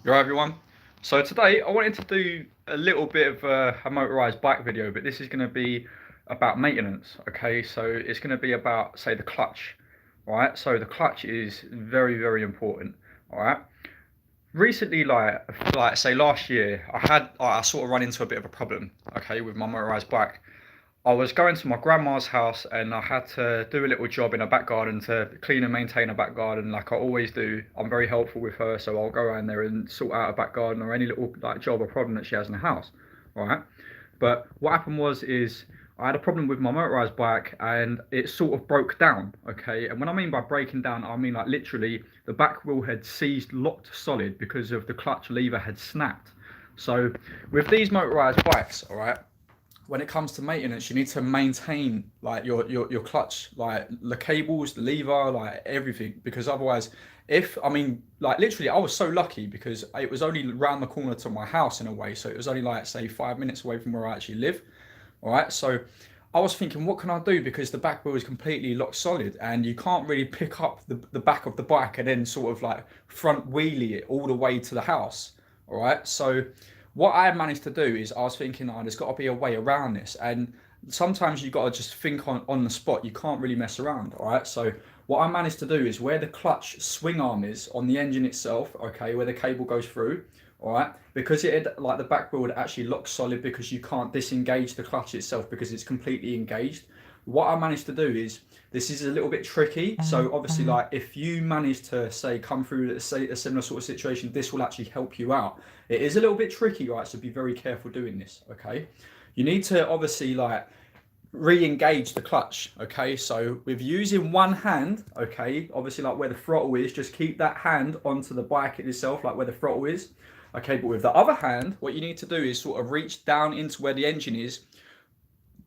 Yo everyone. So today I wanted to do a little bit of a motorized bike video, but this is going to be about maintenance. Okay, so it's going to be about, say, the clutch. All right, so the clutch is very, very important. All right. Recently, like say last year, I sort of run into a bit of a problem. Okay, with my motorized bike. I was going to my grandma's house and I had to do a little job in her back garden to clean and maintain her back garden like I always do. I'm very helpful with her, so I'll go around there and sort out her back garden or any little like job or problem that she has in the house. All right. But what happened was I had a problem with my motorized bike and it sort of broke down. Okay. And when I mean by breaking down, I mean like literally the back wheel had seized locked solid because of the clutch lever had snapped. So with these motorized bikes, all right, when it comes to maintenance, you need to maintain like your clutch, like the cables, the lever, like everything, because otherwise, if I mean, like literally, I was so lucky because it was only round the corner to my house in a way, so it was only like say 5 minutes away from where I actually live. All right, so I was thinking, what can I do because the back wheel is completely locked solid, and you can't really pick up the back of the bike and then sort of like front wheelie it all the way to the house. All right, so what I managed to do is I was thinking, oh, there's got to be a way around this, and sometimes you got to just think on the spot. You can't really mess around. All right, so what I managed to do is where the clutch swing arm is on the engine itself, okay, where the cable goes through, all right, because it had, like the back wheel would actually lock solid because you can't disengage the clutch itself because it's completely engaged. What I managed to do is, this is a little bit tricky, so obviously like if you manage to say come through say a similar sort of situation, this will actually help you out. It is a little bit tricky, right, so be very careful doing this. Okay, you need to obviously like re-engage the clutch. Okay, so with using one hand, okay, obviously like where the throttle is, just keep that hand onto the bike itself, like where the throttle is. Okay, but with the other hand, what you need to do is sort of reach down into where the engine is,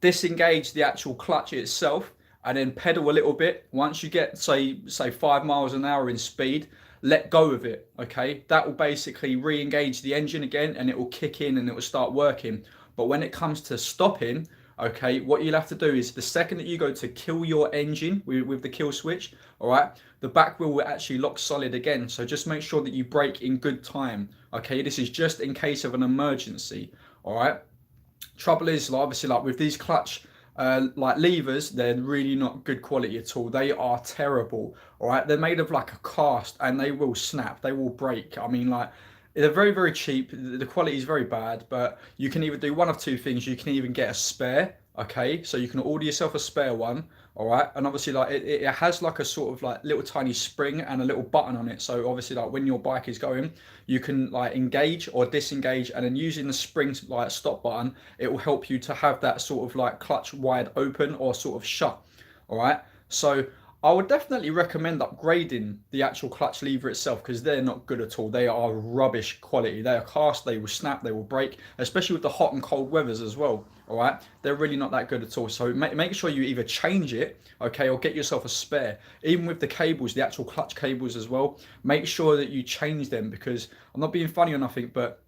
disengage the actual clutch itself, and then pedal a little bit. Once you get say 5 miles an hour in speed, let go of it. Okay, that will basically re-engage the engine again, and it will kick in and it will start working. But when it comes to stopping, okay, what you'll have to do is the second that you go to kill your engine with the kill switch, all right, the back wheel will actually lock solid again. So just make sure that you brake in good time. Okay, this is just in case of an emergency. All right. Trouble is, like, obviously, like with these clutch like levers, they're really not good quality at all. They are terrible. All right, they're made of like a cast, and they will snap. They will break. I mean, like they're very, very cheap. The quality is very bad, but you can either do one of two things. You can even get a spare. Okay, so you can order yourself a spare one. All right, and obviously like it has like a sort of like little tiny spring and a little button on it. So obviously like when your bike is going, you can like engage or disengage, and then using the spring like stop button, it will help you to have that sort of like clutch wide open or sort of shut. All right, so I would definitely recommend upgrading the actual clutch lever itself because they're not good at all. They are rubbish quality. They are cast, they will snap, they will break, especially with the hot and cold weathers as well. All right, they're really not that good at all. So make sure you either change it, okay, or get yourself a spare. Even with the cables, the actual clutch cables as well, make sure that you change them because I'm not being funny or nothing, but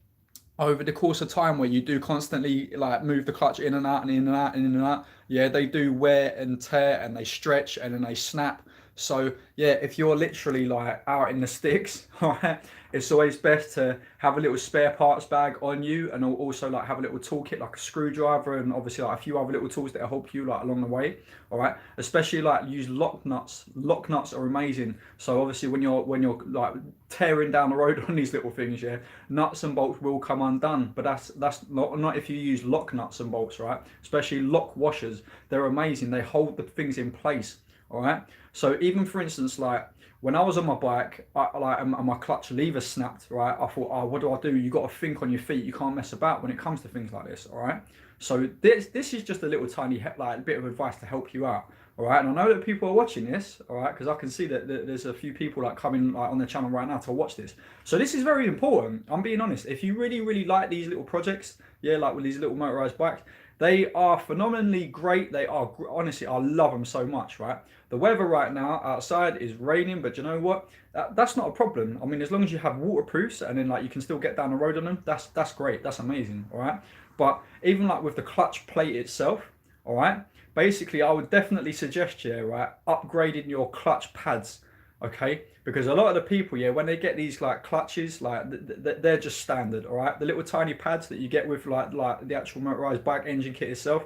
over the course of time where you do constantly like move the clutch in and out and in and out and in and out, yeah, they do wear and tear and they stretch and then they snap. So yeah, if you're literally like out in the sticks, all right, it's always best to have a little spare parts bag on you, and also like have a little toolkit like a screwdriver and obviously like a few other little tools that help you like along the way. All right, especially like use lock nuts. Lock nuts are amazing. So obviously when you're like tearing down the road on these little things, yeah, nuts and bolts will come undone. But that's not if you use lock nuts and bolts, right? Especially lock washers, they're amazing. They hold the things in place. All right. So even for instance, like when I was on my bike, and my clutch lever snapped, right? I thought, oh, what do I do? You got to think on your feet. You can't mess about when it comes to things like this. All right. So this is just a little tiny like bit of advice to help you out. All right, and I know that people are watching this, all right, because I can see that there's a few people like coming like on the channel right now to watch this. So this is very important. I'm being honest. If you really, really like these little projects, yeah, like with these little motorized bikes, they are phenomenally great. They are honestly, I love them so much, right? The weather right now outside is raining, but you know what? That's not a problem. I mean, as long as you have waterproofs and then like you can still get down the road on them, that's great. That's amazing, all right. But even like with the clutch plate itself, all right. Basically, I would definitely suggest you, right, upgrading your clutch pads. okay? Because a lot of the people, yeah, when they get these like clutches, like they're just standard, all right? The little tiny pads that you get with like the actual motorized bike engine kit itself,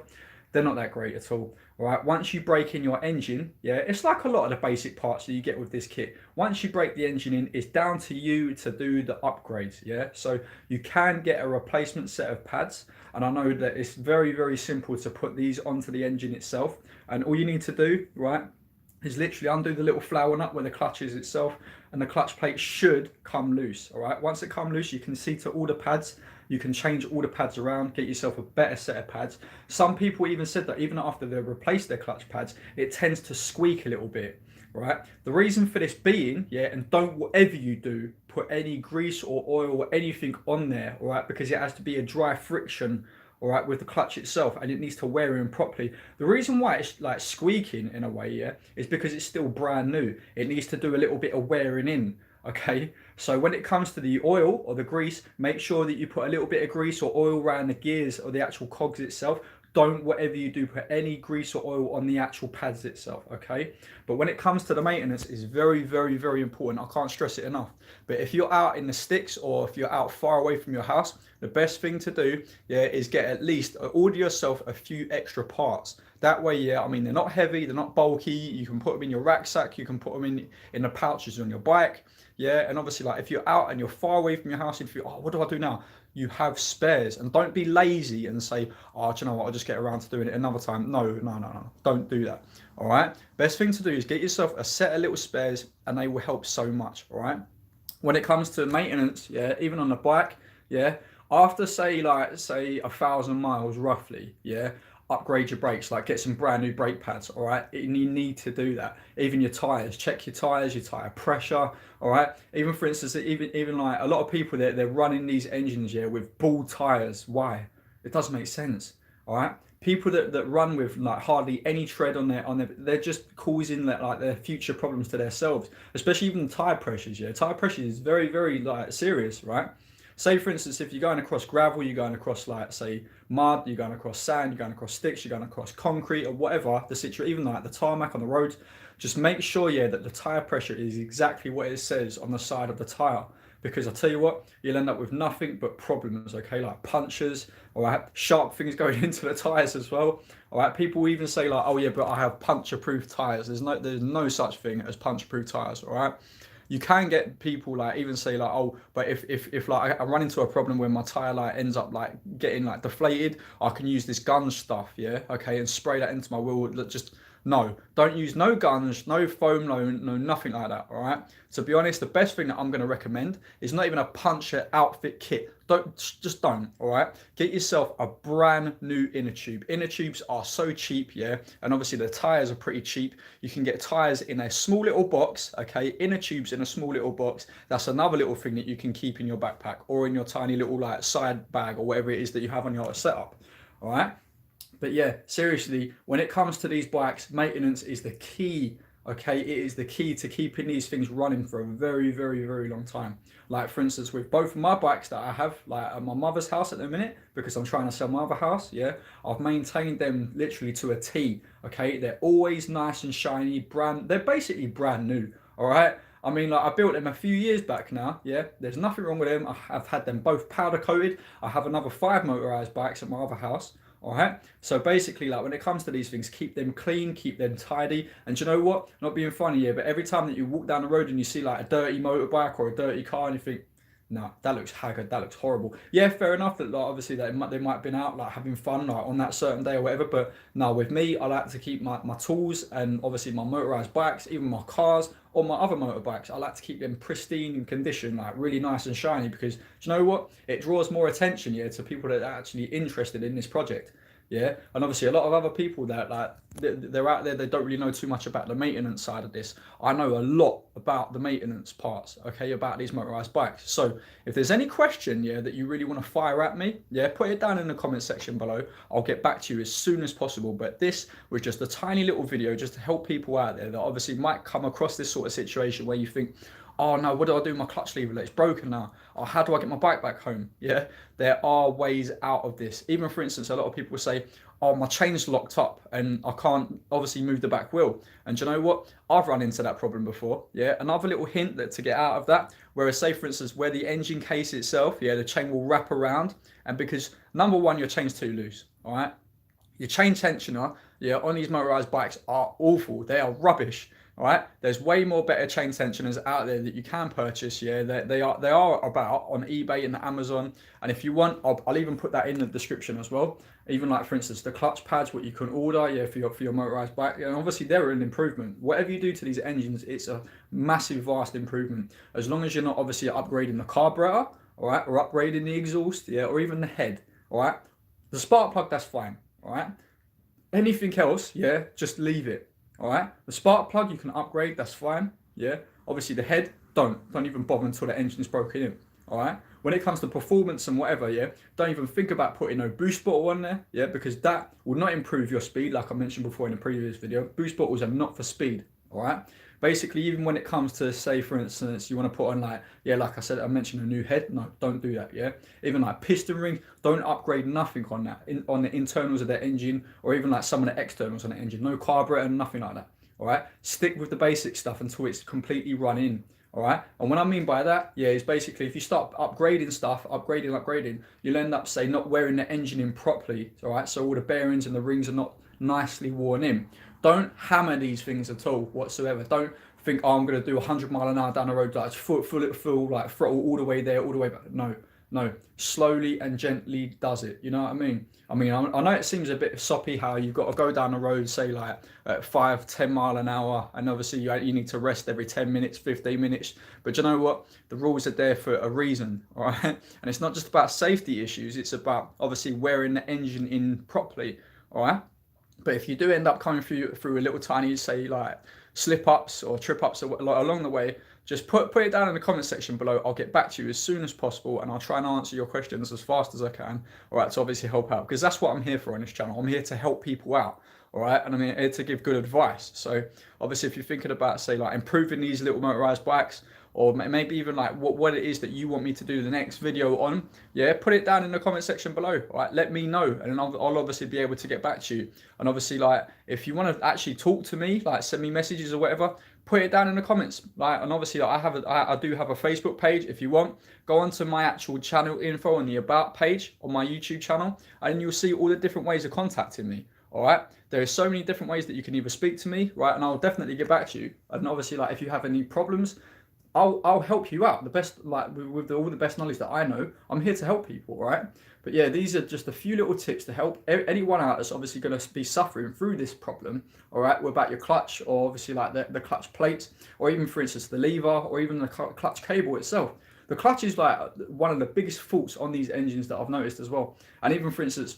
they're not that great at all. All right, once you break in your engine, yeah, it's like a lot of the basic parts that you get with this kit. Once you break the engine in, it's down to you to do the upgrades, yeah. So you can get a replacement set of pads, and I know that it's very, very simple to put these onto the engine itself. And all you need to do, right, is literally undo the little flower nut where the clutch is itself, and the clutch plate should come loose. All right, once it comes loose, you can see to all the pads. You can change all the pads around, get yourself a better set of pads. Some people even said that even after they've replaced their clutch pads, it tends to squeak a little bit, right? The reason for this being, yeah, and don't whatever you do, put any grease or oil or anything on there, all right, because it has to be a dry friction, all right, with the clutch itself, and it needs to wear in properly. The reason why it's like squeaking in a way, yeah, is because it's still brand new. It needs to do a little bit of wearing in. Okay, so when it comes to the oil or the grease, make sure that you put a little bit of grease or oil around the gears or the actual cogs itself. Don't, whatever you do, put any grease or oil on the actual pads itself, okay? But when it comes to the maintenance, it's very, very, very important. I can't stress it enough. But if you're out in the sticks or if you're out far away from your house, the best thing to do, yeah, is get at least, order yourself a few extra parts. That way, yeah, I mean, they're not heavy, they're not bulky. You can put them in your rucksack, you can put them in the pouches on your bike. Yeah, and obviously, like if you're out and you're far away from your house, and you feel, oh, what do I do now? You have spares, and don't be lazy and say, oh, do you know what? I'll just get around to doing it another time. No, no, no, no. Don't do that. All right. Best thing to do is get yourself a set of little spares, and they will help so much. All right. When it comes to maintenance, yeah, even on the bike, yeah, after say 1,000 miles roughly, yeah, upgrade your brakes, like get some brand new brake pads, all right? And you need to do that. Even your tires, check your tires, your tire pressure, all right? Even for instance, even like a lot of people, they're running these engines, yeah, with ball tires. Why? It doesn't make sense, all right? People that run with like hardly any tread on their, they're just causing that like their future problems to themselves, especially even tire pressures. Yeah, tire pressure is very, very like serious, right? Say for instance, if you're going across gravel, you're going across like say mud, you're going across sand, you're going across sticks, you're going across concrete or whatever the situation, even like the tarmac on the road, just make sure, yeah, that the tire pressure is exactly what it says on the side of the tire. Because I tell you what, you'll end up with nothing but problems, okay? Like punctures, all right, sharp things going into the tires as well. All right, people even say like, oh yeah, but I have puncture-proof tires. There's no such thing as puncture-proof tires, all right? You can get people like even say like, oh, but if like I run into a problem where my tire like ends up like getting like deflated, I can use this gun stuff, yeah, okay, and spray that into my wheel. Just no, don't use no guns, no foam, no nothing like that. All right. To be honest, the best thing that I'm going to recommend is not even a puncher outfit kit. Just don't. All right. Get yourself a brand new inner tube. Inner tubes are so cheap, yeah, and obviously the tires are pretty cheap. You can get tires in a small little box, okay, inner tubes in a small little box. That's another little thing that you can keep in your backpack or in your tiny little like side bag or whatever it is that you have on your setup. All right. But yeah, seriously, when it comes to these bikes, maintenance is the key. Okay, it is the key to keeping these things running for a very, very, very long time. Like for instance, with both of my bikes that I have, like at my mother's house at the minute, because I'm trying to sell my other house. Yeah, I've maintained them literally to a T. Okay, they're always nice and shiny, they're basically brand new. All right. I mean, like I built them a few years back now. Yeah, there's nothing wrong with them. I've had them both powder coated. I have another 5 motorized bikes at my other house. All right. So basically, like when it comes to these things, keep them clean, keep them tidy. And do you know what? Not being funny here, but every time that you walk down the road and you see like a dirty motorbike or a dirty car, and you think, no, that looks haggard, that looks horrible. Yeah, fair enough that like, obviously they might have been out like having fun like on that certain day or whatever. But no, with me, I like to keep my tools and obviously my motorized bikes, even my cars or my other motorbikes. I like to keep them pristine in condition, like really nice and shiny, because do you know what? It draws more attention, yeah, to people that are actually interested in this project. Yeah, and obviously a lot of other people that like they're out there, they don't really know too much about the maintenance side of this. I know a lot about the maintenance parts, okay, about these motorized bikes. So if there's any question, yeah, that you really want to fire at me, yeah, put it down in the comment section below. I'll get back to you as soon as possible. But this was just a tiny little video just to help people out there that obviously might come across this sort of situation where you think, oh no, what do I do with my clutch lever? It's broken now. Oh, how do I get my bike back home? Yeah, there are ways out of this. Even for instance, a lot of people say, oh, my chain's locked up and I can't obviously move the back wheel. And do you know what? I've run into that problem before. Yeah, another little hint that to get out of that, whereas say for instance, where the engine case itself, yeah, the chain will wrap around, and because number one, your chain's too loose. All right, your chain tensioner, yeah, on these motorized bikes are awful. They are rubbish. All right, there's way more better chain tensioners out there that you can purchase. Yeah, they are about on eBay and Amazon. And if you want, I'll even put that in the description as well. Even like for instance the clutch pads, what you can order, yeah, for your motorized bike. And obviously they're an improvement. Whatever you do to these engines, it's a massive, vast improvement. As long as you're not obviously upgrading the carburetor, all right, or upgrading the exhaust, yeah, or even the head, all right. The spark plug, that's fine, all right. Anything else, yeah, just leave it. All right. The spark plug you can upgrade. That's fine. Yeah. Obviously the head, don't even bother until the engine is broken in. All right. When it comes to performance and whatever, yeah, don't even think about putting no boost bottle on there. Yeah, because that will not improve your speed, like I mentioned before in the previous video. Boost bottles are not for speed. All right. Basically, even when it comes to, say for instance, you want to put on like, yeah, like I said, I mentioned a new head. No, don't do that. Yeah, even like piston ring, don't upgrade nothing on that, on the internals of the engine, or even like some of the externals on the engine. No carburetor, nothing like that. All right, stick with the basic stuff until it's completely run in. All right, and what I mean by that, yeah, is basically if you start upgrading stuff, upgrading, you'll end up, say, not wearing the engine in properly. All right, so all the bearings and the rings are not nicely worn in. Don't hammer these things at all whatsoever. Don't think, oh, I'm going to do 100 mile an hour down the road, like full, like throttle all the way there, all the way back. No, slowly and gently does it. You know what I mean? I know it seems a bit soppy how you've got to go down the road, say like at 5-10 mile an hour, and obviously you need to rest every 10 minutes, 15 minutes. But you know what? The rules are there for a reason, all right? And it's not just about safety issues. It's about obviously wearing the engine in properly, all right? But if you do end up coming through a little tiny, say like slip ups or trip ups or along the way, just put it down in the comment section below. I'll get back to you as soon as possible, and I'll try and answer your questions as fast as I can. All right, to obviously help out, because that's what I'm here for on this channel. I'm here to help people out. All right, and I'm here to give good advice. So obviously, if you're thinking about, say, like improving these little motorized bikes, or maybe even like what it is that you want me to do the next video on, yeah, put it down in the comment section below. All right, let me know, and then I'll obviously be able to get back to you. And obviously, like if you want to actually talk to me, like send me messages or whatever, put it down in the comments. Like, and obviously like, I do have a Facebook page. If you want, go onto my actual channel info on the about page on my YouTube channel, and you'll see all the different ways of contacting me. All right, there are so many different ways that you can either speak to me, right, and I'll definitely get back to you. And obviously, like if you have any problems, I'll help you out the best, like with all the best knowledge that I know. I'm here to help people, right? But yeah, these are just a few little tips to help anyone out that's obviously going to be suffering through this problem, all right? About your clutch, or obviously like the clutch plate, or even for instance the lever, or even the clutch cable itself. The clutch is like one of the biggest faults on these engines that I've noticed as well. And even for instance,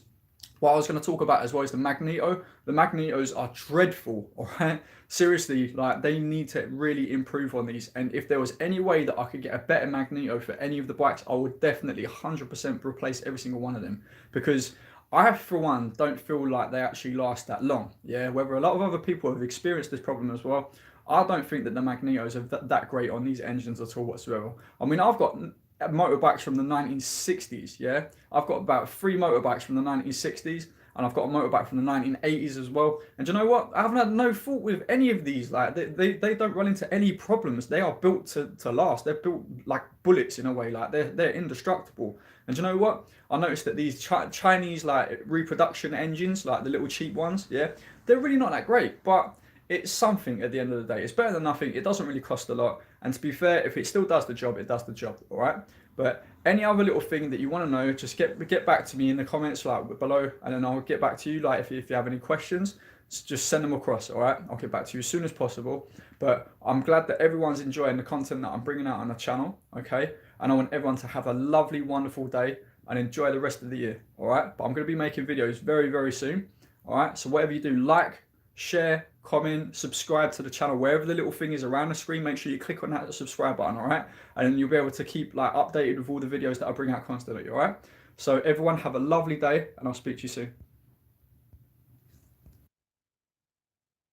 what I was going to talk about as well is the Magneto. The Magnetos are dreadful, all right? Seriously, like they need to really improve on these. And if there was any way that I could get a better Magneto for any of the bikes, I would definitely 100% replace every single one of them. Because I, for one, don't feel like they actually last that long. Yeah, whether a lot of other people have experienced this problem as well, I don't think that the Magnetos are that great on these engines at all whatsoever. I mean, I've got motorbikes from the 1960s, yeah? I've got about 3 motorbikes from the 1960s, and I've got a motorbike from the 1980s as well. And do you know what? I haven't had no fault with any of these. Like they don't run into any problems. They are built to last. They're built like bullets in a way. Like they're indestructible. And do you know what? I noticed that these Chinese like reproduction engines, like the little cheap ones, yeah, they're really not that great. But it's something at the end of the day. It's better than nothing. It doesn't really cost a lot. And to be fair, if it still does the job, it does the job, all right? But any other little thing that you want to know, just get back to me in the comments like below, and then I'll get back to you. Like if you have any questions, just send them across, all right? I'll get back to you as soon as possible. But I'm glad that everyone's enjoying the content that I'm bringing out on the channel, okay? And I want everyone to have a lovely, wonderful day and enjoy the rest of the year, all right? But I'm going to be making videos very, very soon, all right? So whatever you do, like, share, comment, subscribe to the channel, wherever the little thing is around the screen. Make sure you click on that subscribe button, all right? And then you'll be able to keep like updated with all the videos that I bring out constantly, all right? So everyone have a lovely day, and I'll speak to you soon.